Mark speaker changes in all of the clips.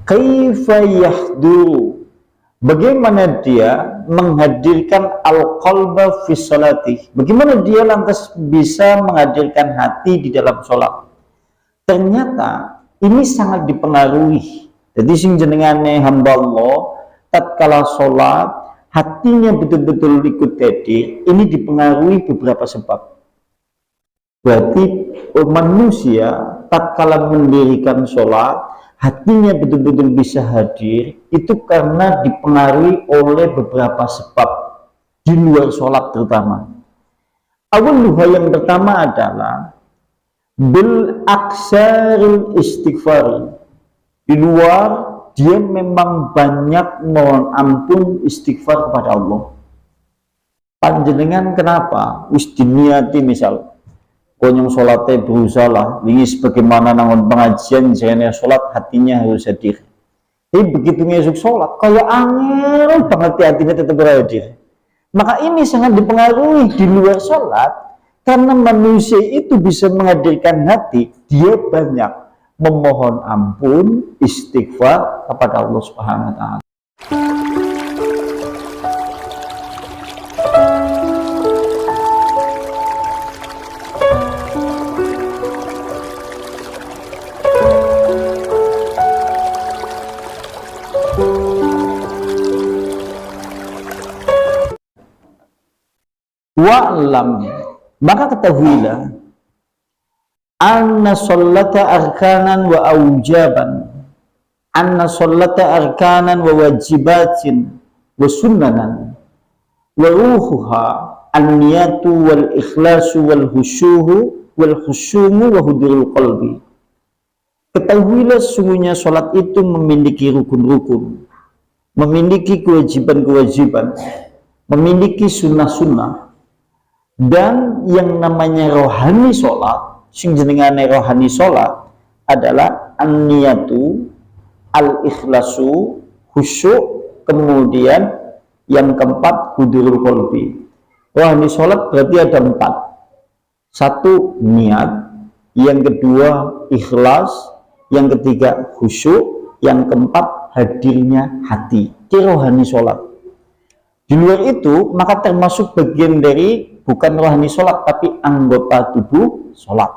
Speaker 1: Kaifa yahduru, bagaimana dia menghadirkan al-qalba fi sholati, bagaimana dia lantas bisa menghadirkan hati di dalam sholat. Ternyata ini sangat dipengaruhi. Jadi sing jenengane hamba Allah tatkala sholat hatinya betul-betul ikut hadir, ini dipengaruhi beberapa sebab. Berarti manusia tatkala mendirikan sholat hatinya betul-betul bisa hadir, itu karena dipengaruhi oleh beberapa sebab di luar sholat terutama. Awal yang pertama adalah bil aksaril istighfar. Di luar dia memang banyak mohon ampun istighfar kepada Allah. Panjenengan kenapa? Wis diniati misal konyong sholatnya berusaha lah, ini sebagaimana nangon pengajian jangan sholat hatinya harus hadir. Tapi begitu ngesuk sholat kayak angel banget hatinya tetap berhadir. Maka ini sangat dipengaruhi di luar sholat, karena manusia itu bisa menghadirkan hati, dia banyak memohon ampun istighfar kepada Allah Subhanahu wa ta'ala. Wa'lam, maka ketahuilah anna sholata arkanan wa aujaban, anna sholata arkanan wa wajibatin wa sunnanan wa ruhuha an-niyatu wal ikhlasu wal khusyuhu wal khusyumu wa hudurul qalbi. Ketahuilah sungguhnya sholat itu memiliki rukun-rukun, memiliki kewajiban-kewajiban, memiliki sunnah-sunnah. Dan yang namanya rohani sholat, sing jenengane rohani sholat adalah an-niyatu, al-ikhlasu, khusyuk, kemudian yang keempat hudurul qalbi. Rohani sholat berarti ada 4. 1 niat, yang kedua ikhlas, yang ketiga khusyuk, yang keempat hadirnya hati. Itu rohani sholat. Di luar itu maka termasuk bagian dari bukan rohani sholat tapi anggota tubuh sholat.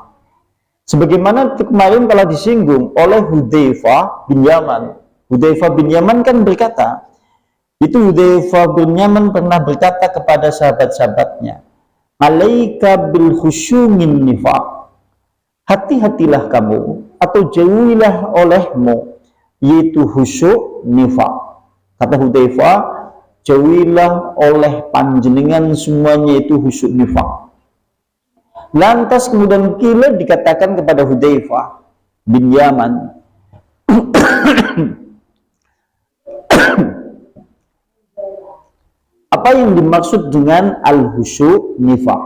Speaker 1: Sebagaimana kemarin telah disinggung oleh Hudzaifah bin Yaman. Hudzaifah bin Yaman kan berkata, itu Hudzaifah bin Yaman pernah berkata kepada sahabat-sahabatnya, alaika bil khusyumin nifaq, hati-hatilah kamu atau jauhilah olehmu yaitu khusyuk nifaq. Kata Hudzaifah, jauhilah oleh panjenengan semuanya itu khusyuk nifaq. Lantas kemudian kila dikatakan kepada Hudzaifah bin Yaman, apa yang dimaksud dengan al-khusyuk nifaq?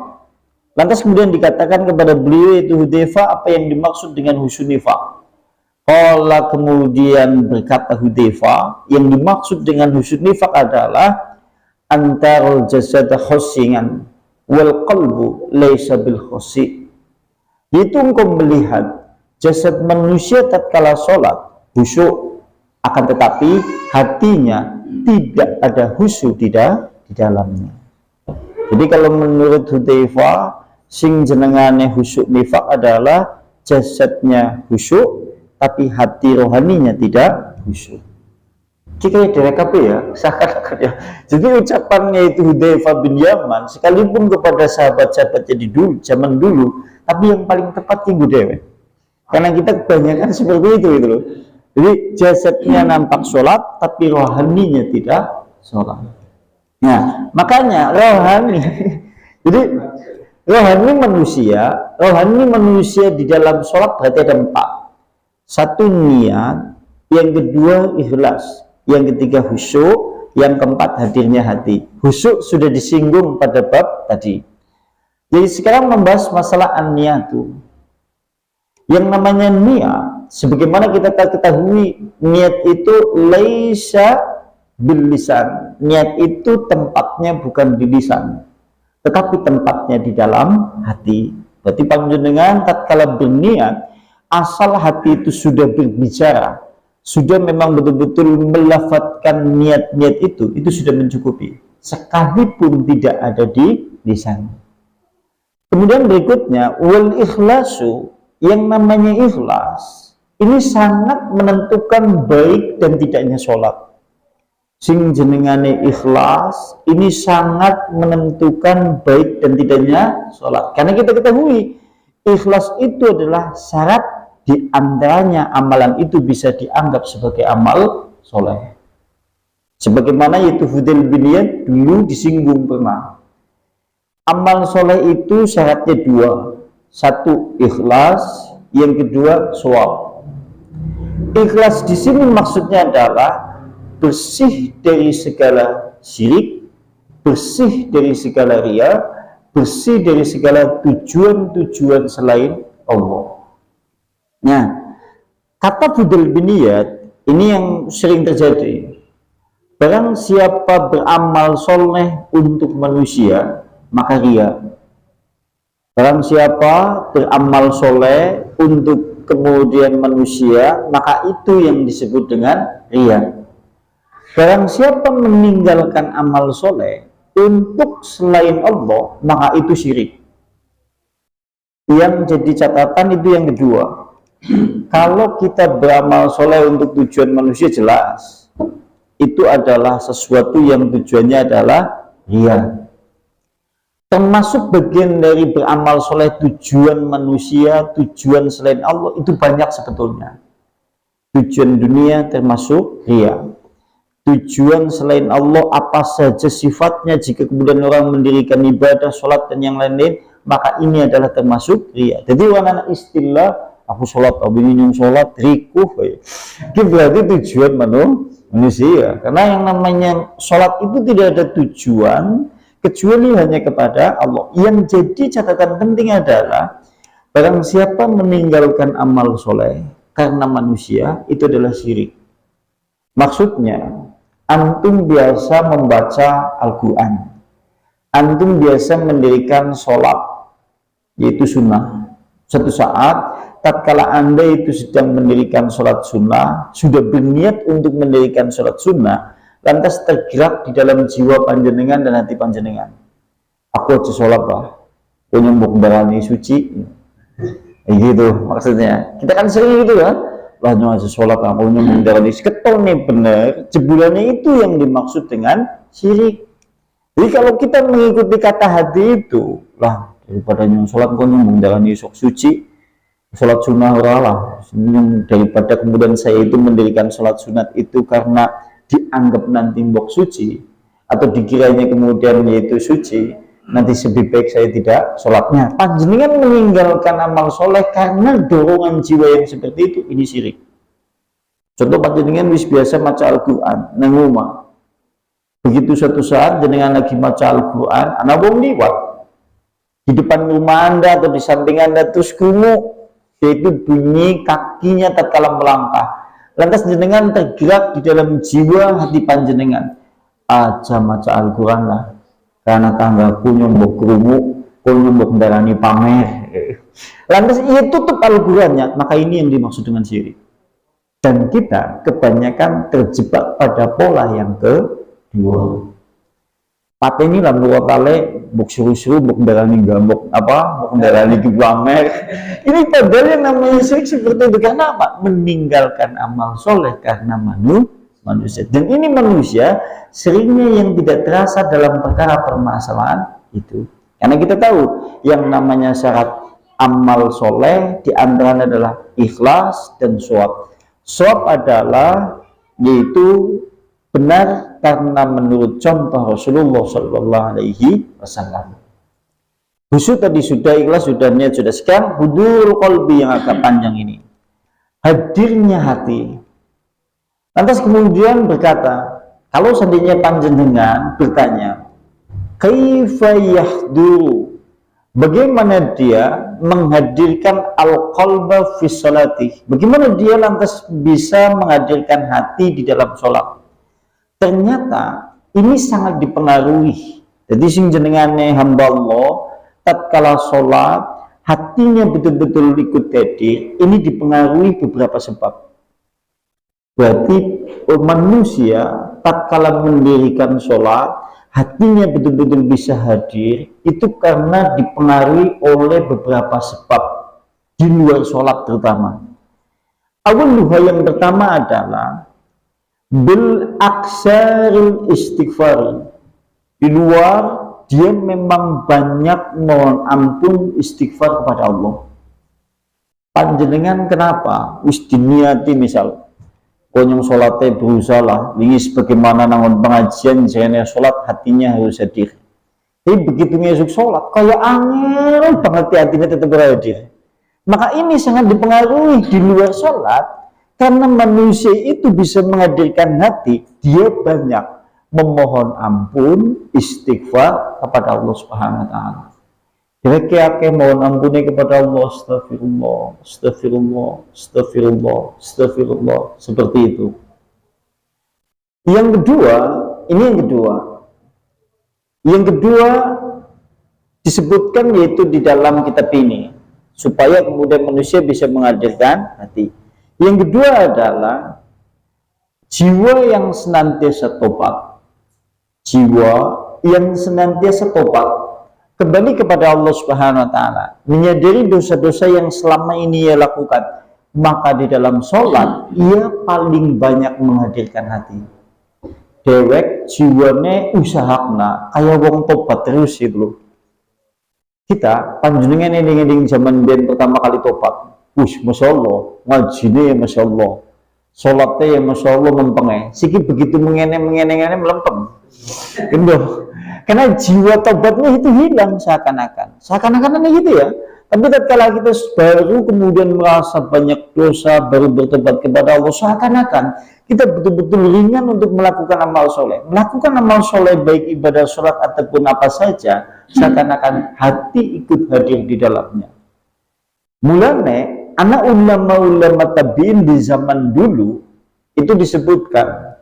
Speaker 1: Lantas kemudian dikatakan kepada beliau itu Hudzaifah, apa yang dimaksud dengan khusyuk nifaq? Qala, kemudian berkata Hudzaifah, yang dimaksud dengan khusyuk nifaq adalah antarul jasad khusingan wal qalbu laisa bil khusi. Itu engkau melihat jasad manusia tatkala sholat khusyuk, akan tetapi hatinya tidak ada khusyuk di dalamnya. Jadi kalau menurut Hudzaifah, sing jenengane khusyuk nifaq adalah jasadnya khusyuk tapi hati rohaninya tidak khusyuk. Jika direkap ya, seakan-akan ya. Jadi ucapannya itu Hudzaifah bin Yaman, sekalipun kepada sahabat-sahabatnya di dulu, zaman dulu, tapi yang paling tepat ibu dewe. Karena kita kebanyakan seperti itu gitu loh. Jadi jasadnya nampak sholat, tapi rohaninya tidak sholat. Nah, makanya rohani. Jadi rohani manusia di dalam sholat berarti ada 4. 1 niat, yang kedua ikhlas, yang ketiga khusyuk, yang keempat hadirnya hati. Khusyuk sudah disinggung pada bab tadi. Jadi sekarang membahas masalah an-niyatu. Yang namanya niat, sebagaimana kita ketahui, niat itu laisa bil lisan. Niat itu tempatnya bukan di lisan, tetapi tempatnya di dalam hati. Berarti panjenengan tatkala berniat, asal hati itu sudah berbicara, sudah memang betul-betul melafadzkan niat-niat itu sudah mencukupi, sekalipun tidak ada di lisan. Kemudian berikutnya, wal ikhlasu, yang namanya ikhlas ini sangat menentukan baik dan tidaknya sholat. Sing jenengane ikhlas ini sangat menentukan baik dan tidaknya sholat, karena kita ketahui ikhlas itu adalah syarat di antaranya amalan itu bisa dianggap sebagai amal soleh. Sebagaimana yaitu Fudail bin Iyad dulu disinggung pernah, amal soleh itu syaratnya dua, satu ikhlas, yang kedua shawab. Ikhlas di sini maksudnya adalah bersih dari segala syirik, bersih dari segala riya, bersih dari segala tujuan-tujuan selain Allah. Nah, kata Fudail bin Iyad ini yang sering terjadi. Barang siapa beramal soleh untuk manusia, maka riya. Barang siapa beramal soleh untuk kemudian manusia, maka itu yang disebut dengan riya. Barang siapa meninggalkan amal soleh untuk selain Allah, maka itu syirik. Yang jadi catatan itu yang kedua. Kalau kita beramal soleh untuk tujuan manusia, jelas itu adalah sesuatu yang tujuannya adalah riya. Termasuk bagian dari beramal soleh tujuan manusia, tujuan selain Allah itu banyak sebetulnya. Tujuan dunia termasuk riya. Tujuan selain Allah apa saja sifatnya, jika kemudian orang mendirikan ibadah, sholat dan yang lain-lain, maka ini adalah termasuk riya. Jadi warna istilah aku sholat, aku ingin sholat, rikuh, itu berarti tujuan manusia. Karena yang namanya sholat itu tidak ada tujuan kecuali hanya kepada Allah. Yang jadi catatan penting adalah barang siapa meninggalkan amal soleh karena manusia, itu adalah syirik. Maksudnya, antum biasa membaca Al-Quran, antum biasa mendirikan sholat, yaitu sunnah. Suatu saat, tatkala anda itu sedang mendirikan sholat sunnah, sudah berniat untuk mendirikan sholat sunnah, lantas tergerak di dalam jiwa panjenengan dan hati panjenengan, aku aja sholat lah, punya berani suci, gitu maksudnya. Kita kan sering gitu kan, lah aja sholat, aku punya berani ketol nih, bener jebulannya itu yang dimaksud dengan syirik. Jadi kalau kita mengikuti kata hati itu, lah daripada nyong sholat kok nyong berani sok suci, sholat sunnah lah, daripada kemudian saya itu mendirikan sholat sunat itu karena dianggap nanti mbok suci, atau dikiranya kemudian yaitu suci, nanti lebih baik saya tidak sholatnya. Panjenengan meninggalkan amal soleh karena dorongan jiwa yang seperti itu, ini syirik. Contoh, panjenengan wis biasa maca Al-Quran nang rumah, begitu suatu saat jenengan lagi maca Al-Quran, anak wong liwat di depan rumah anda atau di samping anda, terus krungu yaitu bunyi kakinya tatkala melangkah. Lantas jenengan tergerak di dalam jiwa hati panjenengan, aja maca Al-Quran lah, karena tanggaku nyombok kerumuk, nyombok darani pamer. Lantas ia tutup Al-Qurannya, maka ini yang dimaksud dengan syirik. Dan kita kebanyakan terjebak pada pola yang kedua. Pateni lah dua kali, buk suruh-suruh, buk darani gambok apa, buk darani pamer. Ini padahal yang namanya syirik seperti itu. Karena apa? Meninggalkan amal soleh karena manusia. Dan ini manusia seringnya yang tidak terasa dalam perkara permasalahan itu. Karena kita tahu yang namanya syarat amal soleh diantaranya adalah ikhlas dan shawab. Shawab adalah yaitu benar karena menurut contoh Rasulullah Shallallahu Alaihi Wasallam. Khusyuk tadi sudah, ikhlas sudah, niat sudah. Sekarang hudurul qalbi yang agak panjang ini, hadirnya hati. Lantas kemudian berkata, kalau seandainya panjenengan bertanya, kaifa yahduru, bagaimana dia menghadirkan al-qalba fi sholati, bagaimana dia lantas bisa menghadirkan hati di dalam sholat. Ternyata ini sangat dipengaruhi. Jadi sing jenengane hamba Allah tatkala sholat hati hatinya betul-betul ikut hadir, ini dipengaruhi beberapa sebab. Berarti manusia tatkala mendirikan sholat, hatinya betul-betul bisa hadir, itu karena dipengaruhi oleh beberapa sebab di luar sholat terutama. Awal yang pertama adalah bil aksaril istighfar. Di luar dia memang banyak mohon ampun istighfar kepada Allah. Panjenengan kenapa? Wis diniati misal konyong sholatnya berusaha lah, ini sebagaimana nangon pengajian jangan sholat hatinya harus hadir. Tapi begitu ngesuk sholat kayak angel banget hatinya tetap hadir. Maka ini sangat dipengaruhi di luar sholat, karena manusia itu bisa menghadirkan hati, dia banyak memohon ampun, istighfar kepada Allah Subhanahu wa Ta'ala. Kira-kira mohon ampuni kepada Allah, astagfirullah, astagfirullah, astagfirullah, astagfirullah, seperti itu. Yang kedua, ini yang kedua disebutkan yaitu di dalam kitab ini, supaya kemudian manusia bisa menghadirkan hati. Yang kedua adalah jiwa yang senantiasa tobat, jiwa yang senantiasa tobat kembali kepada Allah Subhanahu wa Ta'ala, menyadari dosa-dosa yang selama ini ia lakukan, maka di dalam sholat ia paling banyak menghadirkan hati. Dewek jiwane usahakna kayak wong tobat terus itu. Kita panjenengan ini zaman ben pertama kali tobat, masya Allah, ngajine ya masya Allah, sholatnya ya masya Allah mempenge, siki begitu mengene melempem, gendong. Karena jiwa tobatnya itu hilang seakan-akan gitu ya. Tapi tatkala kita baru kemudian merasa banyak dosa, baru bertobat kepada Allah, seakan-akan kita betul-betul ringan untuk melakukan amal soleh. Melakukan amal soleh baik ibadah sholat ataupun apa saja, seakan-akan hati ikut hadir di dalamnya. Mulane anak ulama tabi'in di zaman dulu itu disebutkan,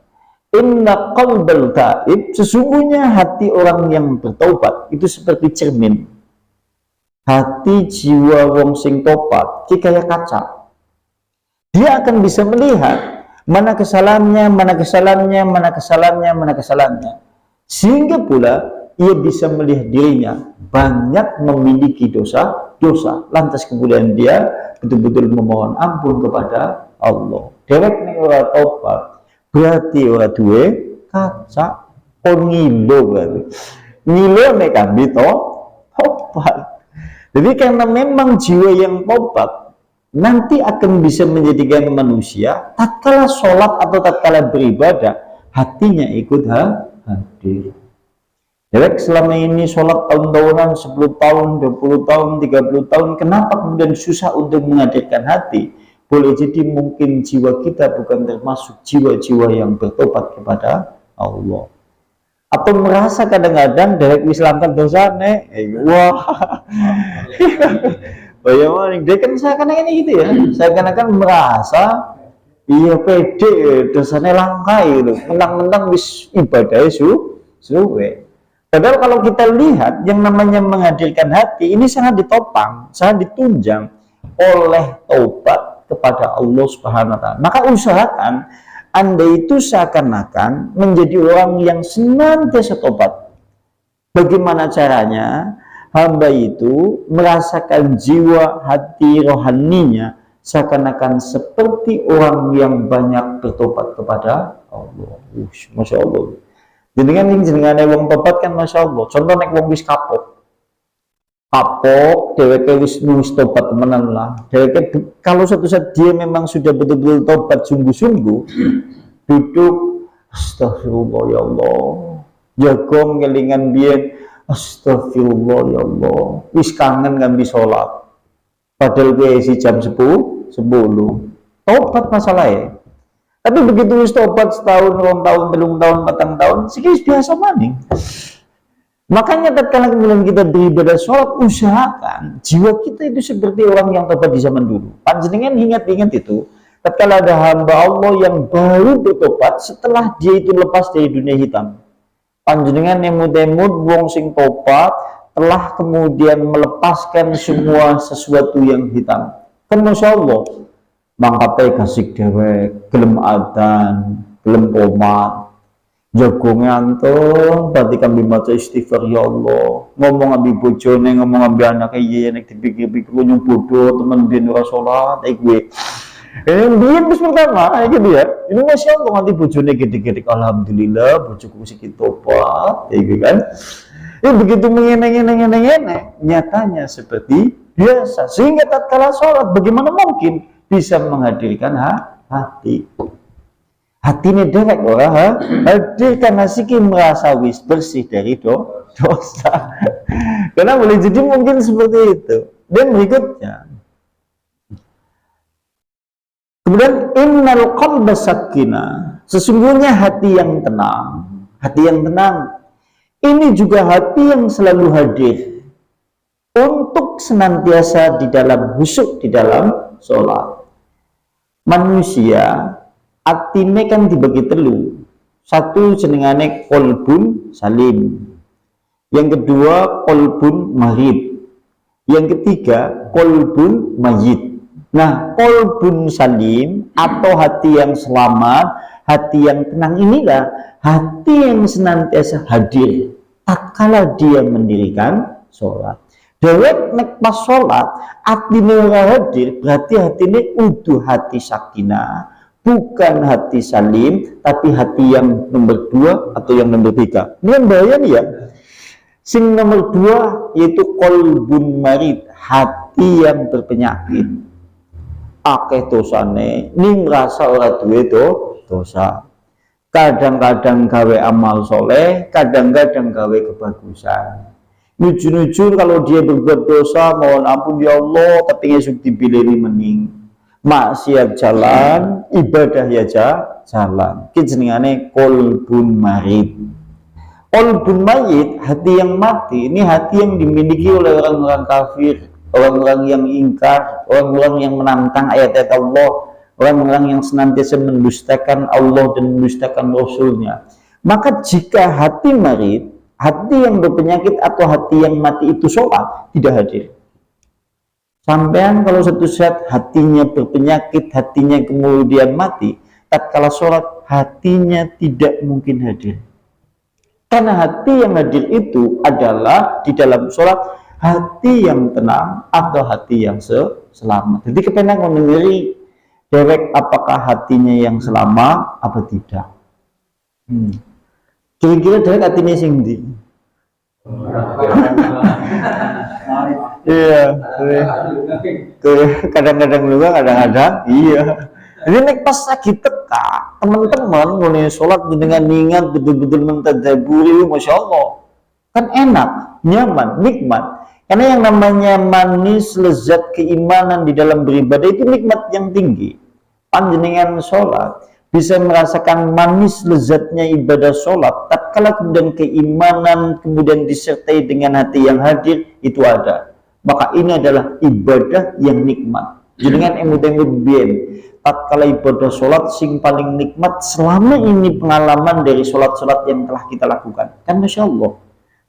Speaker 1: inna qalbal taib, sesungguhnya hati orang yang bertaubat itu seperti cermin. Hati jiwa wong sing tobat ki kayak kaca. Dia akan bisa melihat mana kesalahannya, sehingga pula ia bisa melihat dirinya banyak memiliki dosa. Lantas kemudian dia betul-betul memohon ampun kepada Allah. Dewek ning ora tobat berarti orang duwe kaca ngilo berarti ngilo nek kambi tobat. Jadi karena memang jiwa yang tobat nanti akan bisa menjadikan manusia tatkala sholat atau tatkala beribadah hatinya ikut hadir. Jadi selama ini sholat tahun-tahunan 10 tahun, 20 tahun, 30 tahun, kenapa kemudian susah untuk menghadirkan hati? Boleh jadi mungkin jiwa kita bukan termasuk jiwa-jiwa yang bertobat kepada Allah, atau merasa kadang-kadang dari Islamkan dosane, wah, bagaimana? Dia kan seakan-akan gitu ya, seakan-akan merasa iya pede dosane langkai gitu, mentang-mentang wis ibadah suwe. Padahal kalau kita lihat yang namanya menghadirkan hati ini sangat ditopang, sangat ditunjang oleh taubat kepada Allah Subhanahu wa Ta'ala. Maka usahakan Anda itu seakan-akan menjadi orang yang senantiasa tobat. Bagaimana caranya? Hamba itu merasakan jiwa hati rohaninya seakan-akan seperti orang yang banyak bertobat kepada Allah. Masya Allah. Jenengan wong tobat kan masya Allah. Contoh nek wong wis kapok, dheweke wis tobat temenan lah. Dheweke kalau suatu saat dia memang sudah betul-betul tobat sungguh-sungguh, duduk astagfirullah ya Allah, jaga ngelingan biyen astagfirullah ya Allah, wis kangen ngambi sholat padahal gue isi jam 10 tobat masalahnya. Tapi begitu wis tobat setahun, 2 tahun, 3 tahun, 4 tahun, sikis biasa maning. Makanya tatkala kemudian kita beribadah sholat, usahakan jiwa kita itu seperti orang yang tobat di zaman dulu. Panjenengan ingat itu, tatkala ada hamba Allah yang baru bertobat setelah dia itu lepas dari dunia hitam. Panjenengan emut-emut wong sing tobat telah kemudian melepaskan semua sesuatu yang hitam. Kan masya Allah, mangkate gasik dewek, gelem adzan, gelem qomat, jago ngantung, berarti kami maca istighfar ya Allah, ngomong ambi bojone, ngomong ambi anake iya nek dipikir-pikir nyung bodoh temen ben ora salat gue. Dia terus pertama, iki dia. Ini masya Allah nanti bojone gede-gede, alhamdulillah bojoku sedikit tobat, iki kan. Begitu mengeneng-eneng, nyatanya seperti biasa. Sehingga tatkala sholat, bagaimana mungkin bisa menghadirkan hati? Hati ini dewek orang, hadirkan nasiki merasa bersih dari dosa. Karena boleh jadi mungkin seperti itu. Dan berikutnya, kemudian innal qalba sakina, sesungguhnya hati yang tenang. Hati yang tenang ini juga hati yang selalu hadir untuk senantiasa di dalam khusyuk di dalam sholat. Manusia atine kan dibagi telu. Satu jenengane qalbun salim, yang kedua qalbun marid, yang ketiga qalbun mayyit. Nah, qalbun salim atau hati yang selamat, hati yang tenang inilah hati yang senantiasa hadir tatkala dia mendirikan sholat. Dewek nek pas sholat, atine ora hadir, berarti hatine udu hati sakinah, bukan hati salim, tapi hati yang nomor 2 atau yang nomor 3. Ini yang bahaya nih ya. Sing nomor 2 yaitu qalbun marid, hati yang berpenyakit. Akeh dosane, ning rasa ora duwe dosa. Kadang-kadang gawe amal soleh, kadang-kadang gawe kebagusan. Nuju-nuju kalau dia berbuat dosa, mohon ampun ya Allah, tapi ngesuk dipilih mening. Maksiat jalan, ibadah ya jalan. Ki jenengane qalbun marid. Qalbun mayyit, hati yang mati, ini hati yang dimiliki oleh orang-orang kafir, orang-orang yang ingkar, orang-orang yang menantang ayat-ayat Allah, orang-orang yang senantiasa mendustakan Allah dan mendustakan Rasulnya. Maka jika hati marid, hati yang berpenyakit atau hati yang mati itu sholat, tidak hadir. Sampean kalau satu saat hatinya berpenyakit, hatinya kemudian mati, tatkala sholat hatinya tidak mungkin hadir. Karena hati yang hadir itu adalah di dalam sholat hati yang tenang atau hati yang selamat. Jadi kepenang mendengar dewek apakah hatinya yang selamat apa tidak. Kira-kira dewek hatinya sing ndi? Iya, kadang-kadang juga kadang-kadang iya. Jadi nek pas lagi teka, teman-teman mulai sholat dengan ingat betul-betul mentadaburi, masya Allah, kan enak, nyaman, nikmat. Karena yang namanya manis lezat keimanan di dalam beribadah itu nikmat yang tinggi. Panjenengan sholat bisa merasakan manis lezatnya ibadah sholat, tatkala kemudian keimanan kemudian disertai dengan hati yang hadir itu ada. Maka ini adalah ibadah yang nikmat. Jenengan emut-emut bien, tatkala ibadah sholat sing paling nikmat selama ini pengalaman dari sholat-sholat yang telah kita lakukan. Kan masya Allah.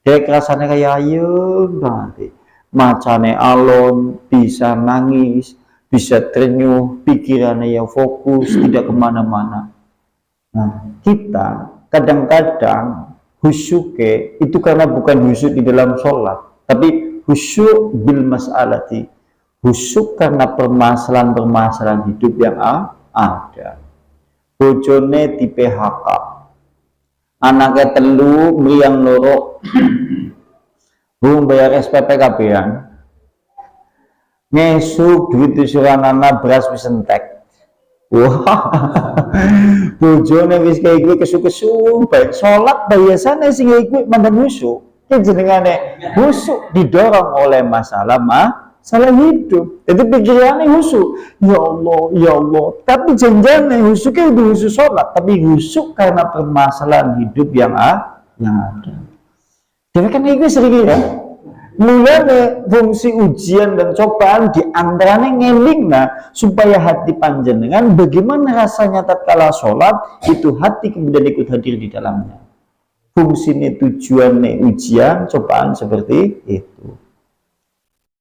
Speaker 1: Dia kerasanya kayak ayo banget, macane alon, bisa nangis, bisa terenyuh, pikirannya ya fokus, tidak kemana-mana. Nah, kita kadang-kadang khusyuke itu karena bukan khusyuk di dalam sholat, tapi khusyuk bil mas'alati, khusyuk karena permasalahan-permasalahan hidup yang ada. Bojone di PHK, anaknya telu meriang loro, belum bayar SPP kabehan, ngesuk duit disuruh anak beras wis entek. Wah, bojone wis kayak gue kesu-kesu, baik sholat biasanya sing gue mandan khusyuk. Ini jenengane khusyuk didorong oleh masalah hidup. Itu pikirannya khusyuk. Ya Allah. Tapi janjiannya khusyuknya udah khusyuk sholat, tapi khusyuk karena permasalahan hidup yang ada. Jadi kan itu sering ya. Mulanya fungsi ujian dan cobaan diantaranya ngeling supaya hati panjenengan bagaimana rasanya tatkala sholat itu hati kemudian ikut hadir di dalamnya. Fungsinya tujuannya ujian cobaan seperti itu.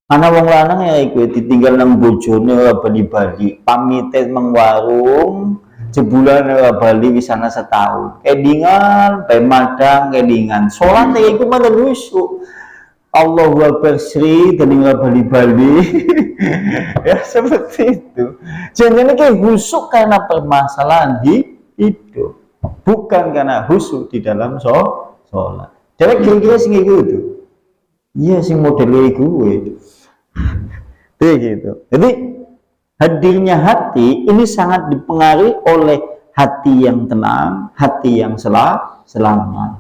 Speaker 1: Ana wong lanang ya iku ditinggal nang bojone ora bali-bali, pamite mang warung, jebulan ora bali wis ana setahun. Kedingan, pemadang kedingan. Salat iku mah lusuk. Allahu Akbar Sri dan ora bali-bali. Ya seperti itu. Jangan kayak husuk karena permasalahan hidup, bukan karena husuk di dalam sholat. Jadi kira-kira sing itu. Iya sing modelnya itu. Tuh gitu. Jadi hadirnya hati ini sangat dipengaruhi oleh hati yang tenang, hati yang selamat.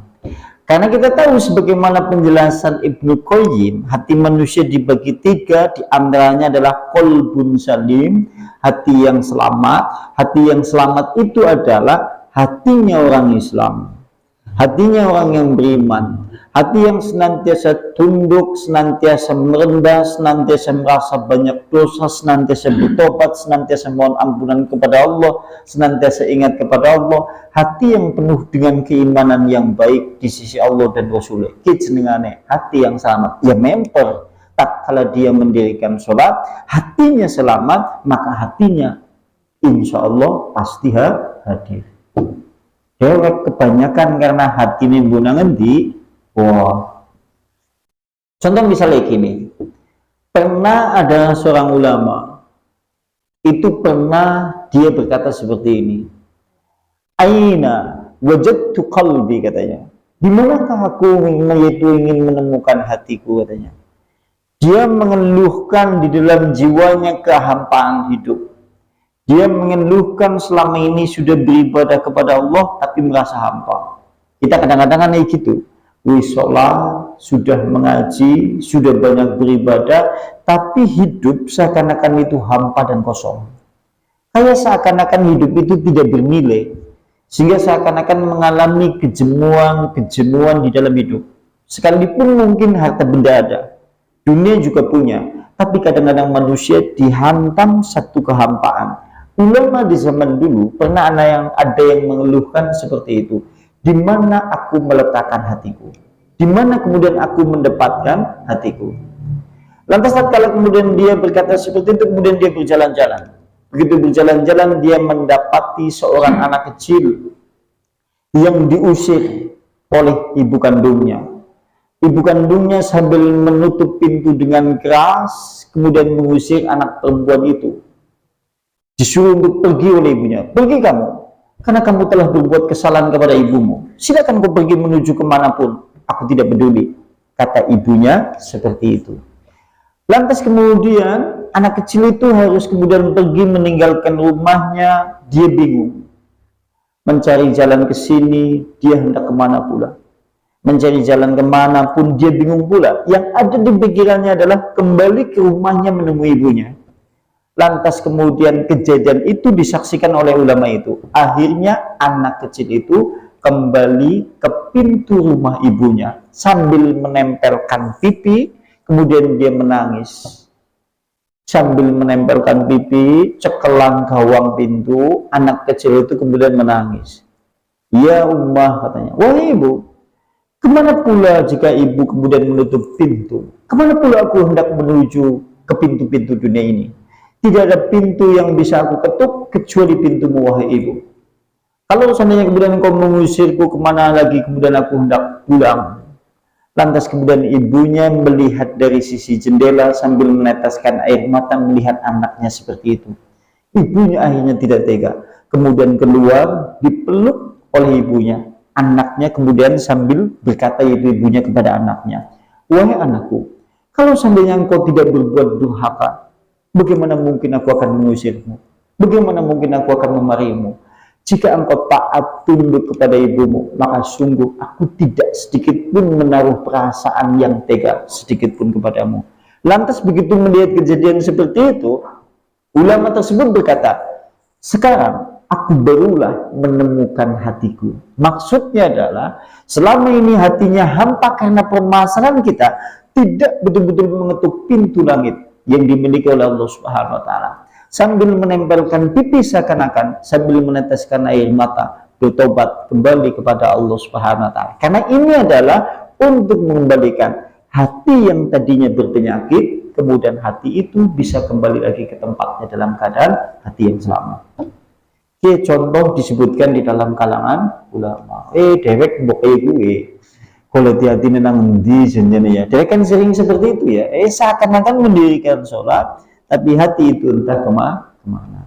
Speaker 1: Karena kita tahu sebagaimana penjelasan Ibnu Qayyim, hati manusia dibagi tiga, di antaranya adalah qalbun salim, hati yang selamat. Hati yang selamat itu adalah hatinya orang Islam, hatinya orang yang beriman, hati yang senantiasa tunduk, senantiasa merendah, senantiasa merasa banyak dosa, senantiasa bertobat, senantiasa mohon ampunan kepada Allah, senantiasa ingat kepada Allah, hati yang penuh dengan keimanan yang baik di sisi Allah dan Rasulnya. Jenengane hati yang selamat. Ya memper, tak kala dia mendirikan sholat, hatinya selamat, maka hatinya insya Allah pasti hadir. Dewek kebanyakan karena hati ini bunangan di wah. Contoh misalnya gini, pernah ada seorang ulama itu pernah dia berkata seperti ini, aina wajadtu qalbi, katanya, di manakah aku ingin menemukan hatiku, katanya. Dia mengeluhkan di dalam jiwanya kehampaan hidup. Dia mengeluhkan selama ini sudah beribadah kepada Allah tapi merasa hampa. Kita kadang-kadang kan kayak gitu. Sholat, sudah mengaji, sudah banyak beribadah, tapi hidup seakan-akan itu hampa dan kosong. Kayak seakan-akan hidup itu tidak bernilai, sehingga seakan-akan mengalami kejenuhan di dalam hidup. Sekalipun mungkin harta benda ada, dunia juga punya, tapi kadang-kadang manusia dihantam satu kehampaan. Ulama di zaman dulu pernah ada yang mengeluhkan seperti itu. Di mana aku meletakkan hatiku? Di mana kemudian aku mendapatkan hatiku? Lantas kalau kemudian dia berkata seperti itu, kemudian dia berjalan-jalan. Begitu berjalan-jalan, dia mendapati seorang anak kecil yang diusir oleh ibu kandungnya. Ibu kandungnya sambil menutup pintu dengan keras, kemudian mengusir anak perempuan itu. Disuruh untuk pergi oleh ibunya. Pergi kamu, karena kamu telah berbuat kesalahan kepada ibumu. Silakan kau pergi menuju kemanapun, aku tidak peduli, kata ibunya seperti itu. Lantas kemudian anak kecil itu harus kemudian pergi meninggalkan rumahnya. Dia bingung, mencari jalan ke sini, dia hendak kemana pula. Mencari jalan kemana pun dia bingung pula. Yang ada di pikirannya adalah kembali ke rumahnya menemui ibunya. Lantas kemudian kejadian itu disaksikan oleh ulama itu. Akhirnya anak kecil itu kembali ke pintu rumah ibunya sambil menempelkan pipi, kemudian dia menangis. Sambil menempelkan pipi, cekelang gawang pintu, anak kecil itu kemudian menangis. Ya ummah, katanya, wahai ibu, kemana pula jika ibu kemudian menutup pintu? Kemana pula aku hendak menuju ke pintu-pintu dunia ini? Tidak ada pintu yang bisa aku ketuk kecuali pintumu, wahai ibu. Kalau seandainya kemudian engkau mengusirku, kemana lagi kemudian aku hendak pulang? Lantas kemudian ibunya melihat dari sisi jendela sambil meneteskan air mata melihat anaknya seperti itu. Ibunya akhirnya tidak tega. Kemudian keluar, dipeluk oleh ibunya. Anaknya kemudian sambil berkata ibunya kepada anaknya, wahai anakku, kalau seandainya engkau tidak berbuat durhaka, bagaimana mungkin aku akan mengusirmu? Bagaimana mungkin aku akan memarahimu? Jika engkau taat tunduk kepada ibumu, maka sungguh aku tidak sedikit pun menaruh perasaan yang tega sedikit pun kepadamu. Lantas begitu melihat kejadian seperti itu, ulama tersebut berkata, sekarang aku barulah menemukan hatiku. Maksudnya adalah selama ini hatinya hampa karena permasalahan kita tidak betul-betul mengetuk pintu langit yang dimiliki oleh Allah Subhanahu wa taala. Sambil menempelkan pipi seakan-akan sambil meneteskan air mata, bertobat kembali kepada Allah Subhanahu wa taala. Karena ini adalah untuk mengembalikan hati yang tadinya berpenyakit, kemudian hati itu bisa kembali lagi ke tempatnya dalam keadaan hati yang selamat. Oke, contoh disebutkan di dalam kalangan ulama. Dewek mbok gue. Kalau hati nang di senjanya ya. Dewek kan sering seperti itu ya. Seakan-akan mendirikan sholat, tapi hati itu entah kemana.